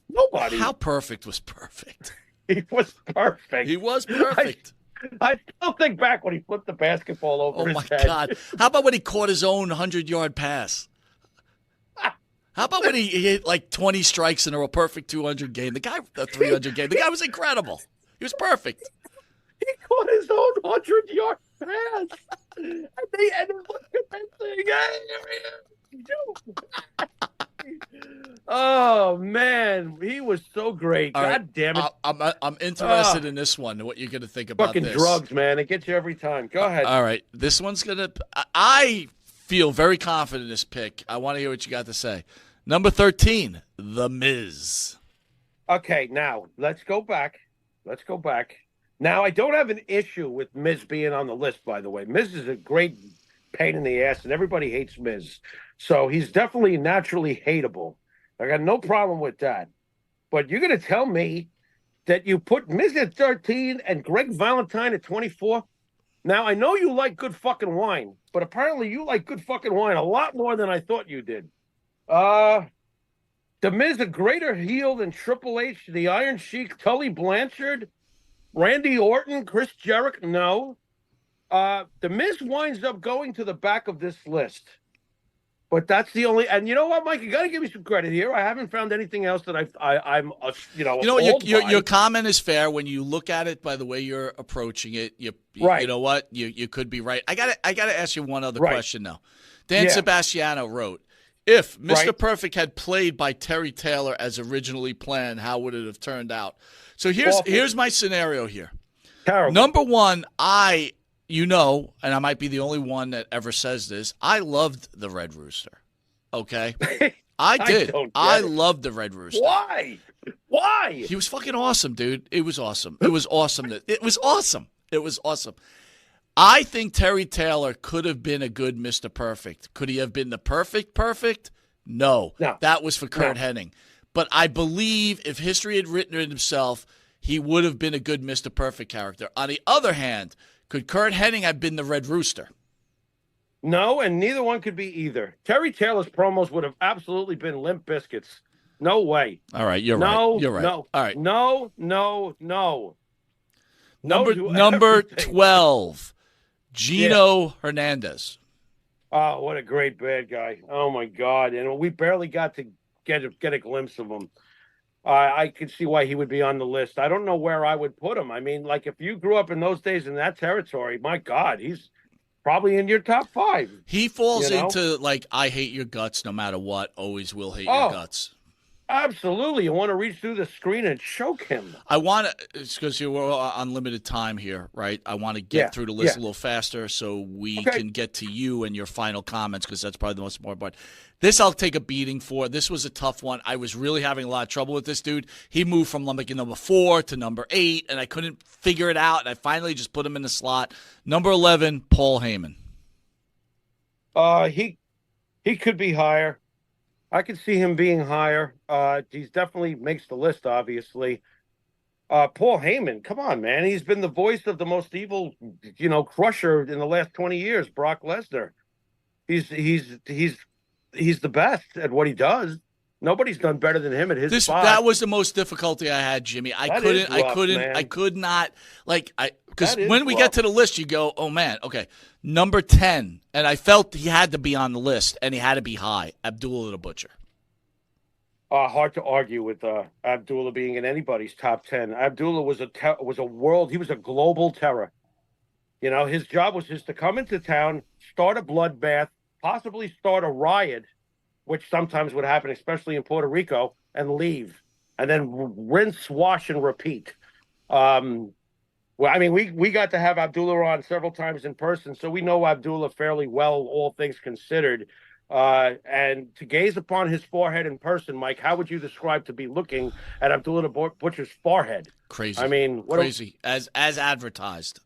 Nobody. How perfect was perfect? He was perfect. He was perfect. I still think back when he flipped the basketball over his head. Oh, my God. How about when he caught his own 100-yard pass? How about when he hit like 20 strikes in a perfect 200 game? The guy, 300 game. The guy was incredible. He was perfect. He caught his own 100-yard pass. And they ended up at that thing. Oh, man. He was so great. All God right. damn it. I'm interested in this one, what you're going to think about Fucking this. drugs, man. It gets you every time. Go ahead. All right. This one's going to – I feel very confident in this pick. I want to hear what you got to say. Number 13, The Miz. Okay, now, let's go back. Now, I don't have an issue with Miz being on the list, by the way. Miz is a great pain in the ass, and everybody hates Miz. So he's definitely naturally hateable. I got no problem with that. But you're going to tell me that you put Miz at 13 and Greg Valentine at 24? Now, I know you like good fucking wine, but apparently you like good fucking wine a lot more than I thought you did. The Miz a greater heel than Triple H, the Iron Sheik, Tully Blanchard, Randy Orton, Chris Jericho? No. The Miz winds up going to the back of this list. But that's the only, and you know what, Mike? You got to give me some credit here. I haven't found anything else that I'm your comment is fair when you look at it by the way you're approaching it. You know what? You could be right. I gotta ask you one other question now. Dan Sebastiano wrote, if Mr. Perfect had played by Terry Taylor as originally planned, how would it have turned out? So here's my scenario here. Terrible. Number one, and I might be the only one that ever says this, I loved the Red Rooster. Okay? I did. I loved the Red Rooster. Why? He was fucking awesome, dude. It was awesome. It was awesome. It was awesome. I think Terry Taylor could have been a good Mr. Perfect. Could he have been the perfect? No. That was for Kurt Hennig. But I believe if history had written it himself, he would have been a good Mr. Perfect character. On the other hand, could Kurt Hennig have been the Red Rooster? No, and neither one could be either. Terry Taylor's promos would have absolutely been Limp Bizkits. No way. All right, you're right. You're right. No. All right. No. Number 12, Gino Hernandez. Oh, what a great bad guy. Oh, my God. And we barely got to get a glimpse of him. I could see why he would be on the list. I don't know where I would put him. I mean, like, if you grew up in those days in that territory, my God, he's probably in your top 5. He falls into, like, I hate your guts no matter what, always will hate your guts. Absolutely. You want to reach through the screen and choke him. I want to, it's because we're on limited time here, right? I want to get Yeah, through the list yeah. a little faster so we Okay. can get to you and your final comments because that's probably the most important part. This I'll take a beating for. This was a tough one. I was really having a lot of trouble with this dude. He moved from like number 4 to number 8, and I couldn't figure it out, and I finally just put him in the slot. Number 11, Paul Heyman. He could be higher. I could see him being higher. He's definitely makes the list, obviously. Paul Heyman, come on, man. He's been the voice of the most evil, crusher in the last 20 years, Brock Lesnar. He's the best at what he does. Nobody's done better than him at his spot. That was the most difficulty I had, Jimmy. I could not because when we get to the list, you go, oh man, okay, number 10, and I felt he had to be on the list, and he had to be high. Abdullah the Butcher. Hard to argue with Abdullah being in anybody's top 10. Abdullah was he was a global terror. His job was just to come into town, start a bloodbath, possibly start a riot, which sometimes would happen, especially in Puerto Rico, and leave, and then rinse, wash, and repeat. We got to have Abdullah on several times in person, so we know Abdullah fairly well, all things considered. And to gaze upon his forehead in person, Mike, how would you describe to be looking at Abdullah the Butcher's forehead? Crazy. I mean, crazy as advertised.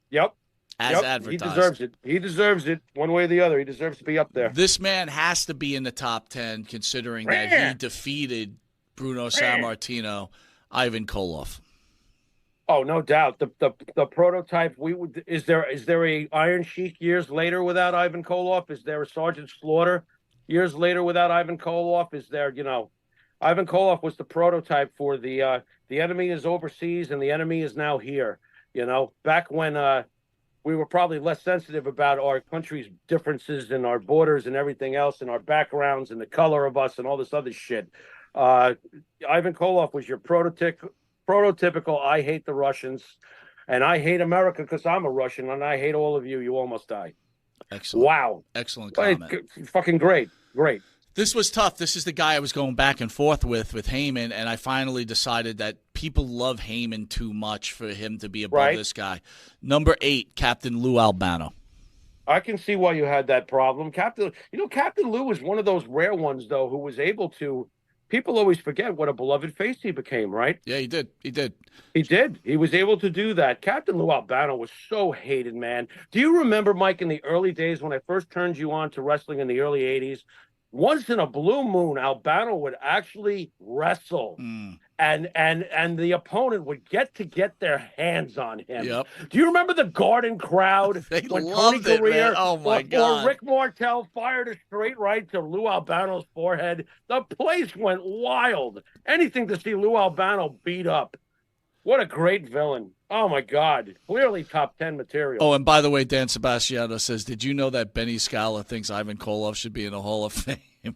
Yep. Advertised. He deserves it. He deserves it one way or the other. He deserves to be up there. This man has to be in the top 10, considering that he defeated Bruno Sammartino, Ivan Koloff. Oh, no doubt. The prototype. Is there a Iron Sheik years later without Ivan Koloff? Is there a Sergeant Slaughter years later without Ivan Koloff? Is there Ivan Koloff was the prototype for the enemy is overseas and the enemy is now here. Back when we were probably less sensitive about our country's differences and our borders and everything else and our backgrounds and the color of us and all this other shit. Ivan Koloff was your prototypical I hate the Russians and I hate America because I'm a Russian and I hate all of you. You almost die. Excellent. Wow. Excellent comment. Fucking great. Great. This was tough. This is the guy I was going back and forth with Heyman, and I finally decided that people love Heyman too much for him to be above this guy. Number 8, Captain Lou Albano. I can see why you had that problem. Captain Lou was one of those rare ones, though, who was able to. People always forget what a beloved face he became, right? Yeah, he did. He did. He did. He was able to do that. Captain Lou Albano was so hated, man. Do you remember, Mike, in the early days when I first turned you on to wrestling in the early 80s? Once in a blue moon, Albano would actually wrestle, and the opponent would get their hands on him. Yep. Do you remember the Garden crowd when Tony Gurrier or Rick Martel fired a straight right to Lou Albano's forehead? The place went wild. Anything to see Lou Albano beat up. What a great villain. Oh, my God. Clearly top 10 material. Oh, and by the way, Dan Sebastiano says, did you know that Benny Scala thinks Ivan Koloff should be in the Hall of Fame? There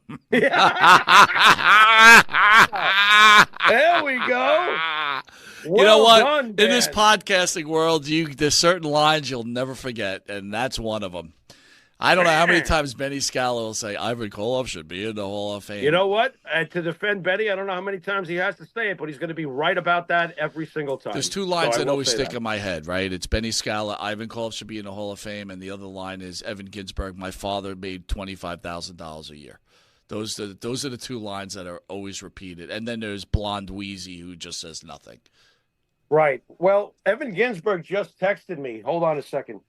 we go. You know what? Done, in this podcasting world, there's certain lines you'll never forget, and that's one of them. I don't know how many times Benny Scala will say Ivan Koloff should be in the Hall of Fame. You know what? To defend Benny, I don't know how many times he has to say it, but he's going to be right about that every single time. There's two lines that always stick in my head, right? It's Benny Scala, Ivan Koloff should be in the Hall of Fame, and the other line is Evan Ginsberg, my father made $25,000 a year. Those are the two lines that are always repeated. And then there's Blonde Wheezy, who just says nothing. Right. Well, Evan Ginsberg just texted me. Hold on a second.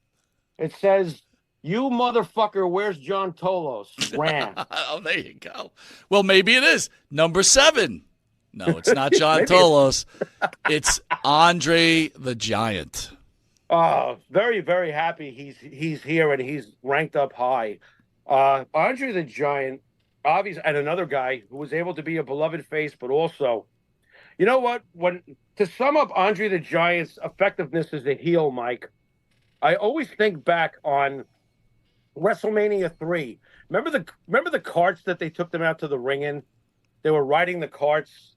It says, "You motherfucker, where's John Tolos?" Ran. Oh, there you go. Well, maybe it is. Number 7. No, it's not John Tolos. It's Andre the Giant. Very, very happy he's here and he's ranked up high. Andre the Giant, obviously, and another guy who was able to be a beloved face, but also, you know what? To sum up Andre the Giant's effectiveness as a heel, Mike, I always think back on WrestleMania 3. Remember the carts that they took them out to the ring in? They were riding the carts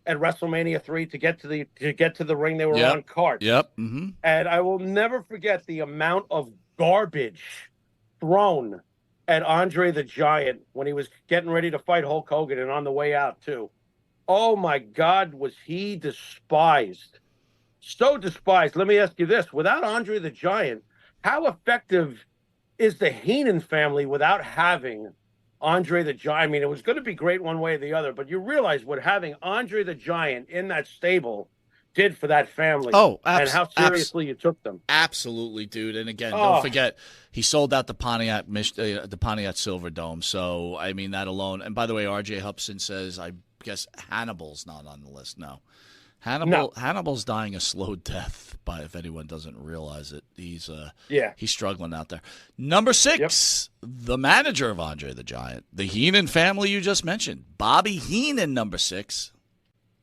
at WrestleMania 3 to get to the ring. They were on carts. Yep. Mm-hmm. And I will never forget the amount of garbage thrown at Andre the Giant when he was getting ready to fight Hulk Hogan and on the way out, too. Oh, my God, was he despised. So despised. Let me ask you this. Without Andre the Giant, how effective is the Heenan family without having Andre the Giant? I mean, it was going to be great one way or the other, but you realize what having Andre the Giant in that stable did for that family. Oh, and how seriously you took them. Absolutely, dude. And again, don't forget, he sold out the Pontiac Silverdome. So, I mean, that alone. And by the way, R.J. Hubson says, I guess Hannibal's not on the list. No. Hannibal's dying a slow death, if anyone doesn't realize it. He's struggling out there. Number 6, the manager of Andre the Giant, the Heenan family you just mentioned, Bobby Heenan, number 6.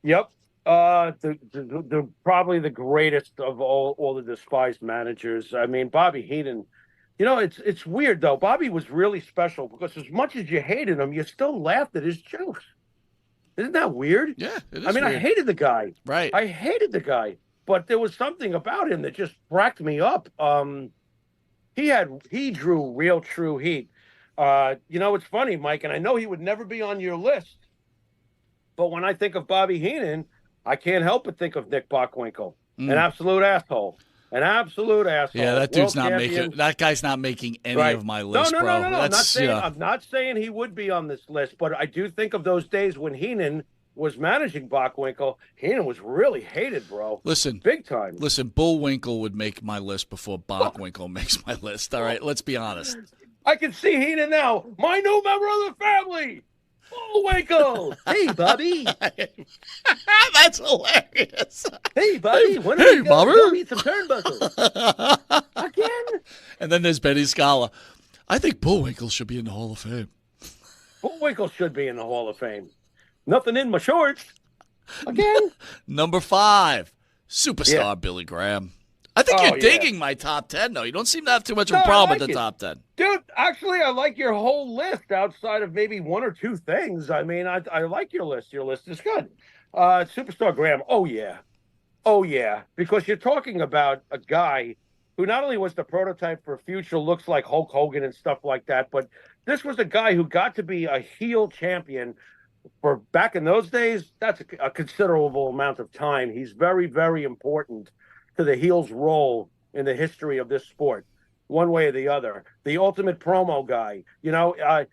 Yep. The probably the greatest of all the despised managers. I mean, Bobby Heenan. You know, it's weird though. Bobby was really special because as much as you hated him, you still laughed at his jokes. Isn't that weird? Yeah, it is. I mean, weird. I hated the guy. Right. I hated the guy, but there was something about him that just cracked me up. He drew real true heat. You know, it's funny, Mike, and I know he would never be on your list, but when I think of Bobby Heenan, I can't help but think of Nick Bockwinkel, an absolute asshole. An absolute asshole. Yeah, that dude's not making. That guy's not making any of my list, bro. No. I'm not saying he would be on this list, but I do think of those days when Heenan was managing Bockwinkel. Heenan was really hated, bro. Listen, big time. Listen, Bullwinkle would make my list before Bockwinkel makes my list. All right, let's be honest. I can see Heenan now. My new member of the family. Bullwinkle. Hey, Bobby. That's hilarious. Hey, Bobby. When are we going to go eat some turnbuckles? Again? And then there's Benny Scala. I think Bullwinkle should be in the Hall of Fame. Bullwinkle should be in the Hall of Fame. Nothing in my shorts. Again? Number 5, superstar Billy Graham. I think you're digging my top 10, though. You don't seem to have too much of a problem with the top 10. Dude, actually, I like your whole list outside of maybe one or two things. I mean, I like your list. Your list is good. Superstar Graham. Oh, yeah. Because you're talking about a guy who not only was the prototype for future looks like Hulk Hogan and stuff like that, but this was a guy who got to be a heel champion for back in those days. That's a considerable amount of time. He's very, very important to the heel's role in the history of this sport, one way or the other. The ultimate promo guy. You know,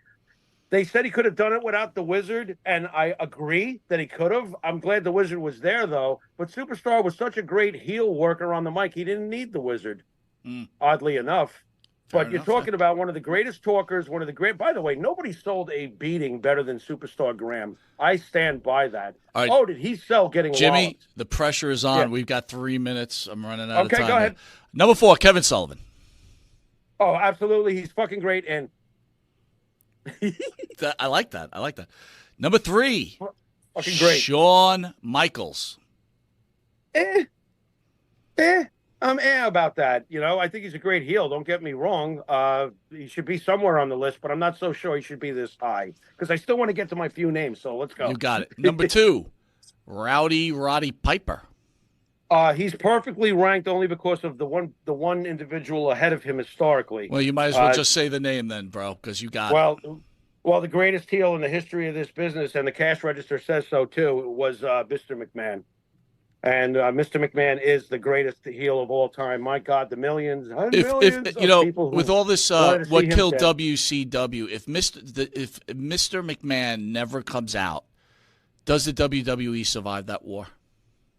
they said he could have done it without the Wizard, and I agree that he could have. I'm glad the Wizard was there, though. But Superstar was such a great heel worker on the mic, he didn't need the Wizard, oddly enough. But you're talking about one of the greatest talkers, one of the great. By the way, nobody sold a beating better than Superstar Graham. I stand by that. Right. Oh, did he sell getting Jimmy, walloped? The pressure is on. Yeah. We've got 3 minutes. I'm running out of time. Okay, go ahead. Number 4, Kevin Sullivan. Oh, absolutely. He's fucking great. And I like that. Number 3, fucking great. Shawn Michaels. I'm about that. You know, I think he's a great heel. Don't get me wrong. He should be somewhere on the list, but I'm not so sure he should be this high because I still want to get to my few names. So let's go. You got it. Number 2, Roddy Piper. He's perfectly ranked only because of the one individual ahead of him historically. Well, you might as well just say the name then, bro, because you got it. Well, the greatest heel in the history of this business, and the cash register says so too, was Mr. McMahon. And Mr. McMahon is the greatest heel of all time. My God, the millions and millions of people who with all this, what killed WCW, if Mr. McMahon never comes out, does the WWE survive that war?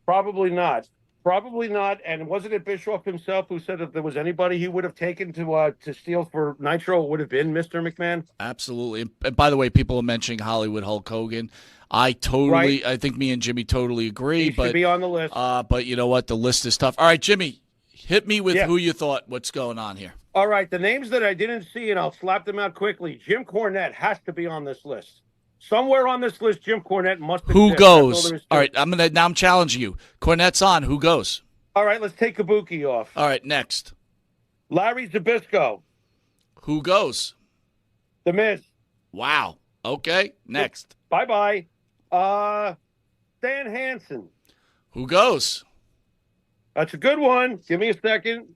Probably not. And wasn't it Bischoff himself who said if there was anybody he would have taken to steal for Nitro, it would have been Mr. McMahon? Absolutely. And by the way, people are mentioning Hollywood Hulk Hogan. I think me and Jimmy totally agree. He should be on the list. But you know what? The list is tough. All right, Jimmy, hit me with who you thought. What's going on here? All right, the names that I didn't see, and I'll slap them out quickly. Jim Cornette has to be on this list. Somewhere on this list, Jim Cornette must exist. Who goes? All right, I'm challenging you. Cornette's on. Who goes? All right, let's take Kabuki off. All right, next. Larry Zbyszko. Who goes? The Miz. Wow. Okay, next. Bye-bye. Stan Hansen. Who goes? That's a good one. Give me a second.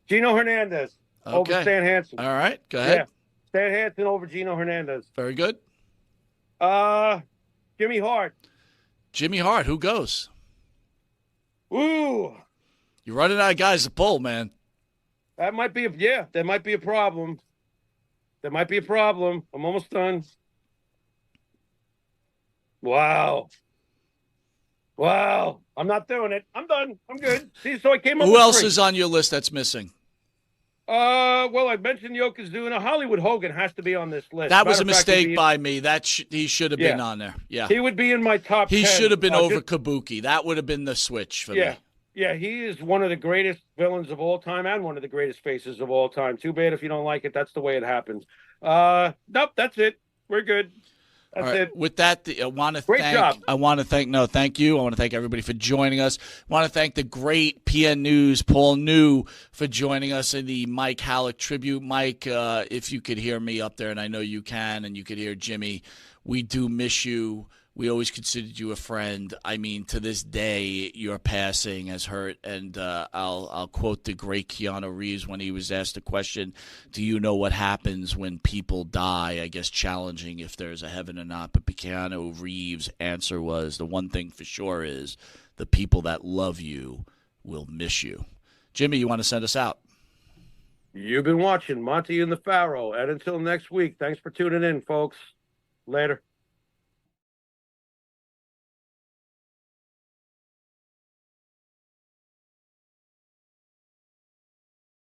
Gino Hernandez. over Okay. Stan Hansen. All right. Go ahead. Yeah, Stan Hansen over Gino Hernandez. Very good. Jimmy Hart. Jimmy Hart. Who goes? Ooh, You're running out of guys to pull, man. that might be that might be a problem. That might be a problem. I'm almost done. Wow. I'm not doing it. I'm done. I'm good. See, so I came up Who with else three. is on your list that's missing? Well, I mentioned Yokozuna. Hollywood Hogan has to be on this list. That was Matter a of fact, mistake by me. He should have been on there. Yeah. he would be in my top 10. He should have been over Kabuki. That would have been the switch for me. Yeah, he is one of the greatest villains of all time and one of the greatest faces of all time. Too bad if you don't like it. That's the way it happens. Nope, that's it. We're good. That's it. With that, I want to Great job. Thank you. I want to thank everybody for joining us. I want to thank the great PN News, Paul New, for joining us in the Mike Halleck tribute. Mike, if you could hear me up there, and I know you can, and you could hear Jimmy, we do miss you. We always considered you a friend. I mean, to this day, your passing has hurt. And I'll quote the great Keanu Reeves when he was asked the question, do you know what happens when people die? I guess challenging if there's a heaven or not. But Keanu Reeves' answer was, the one thing for sure is the people that love you will miss you. Jimmy, you want to send us out? You've been watching Monte and the Pharaoh. And until next week, thanks for tuning in, folks. Later.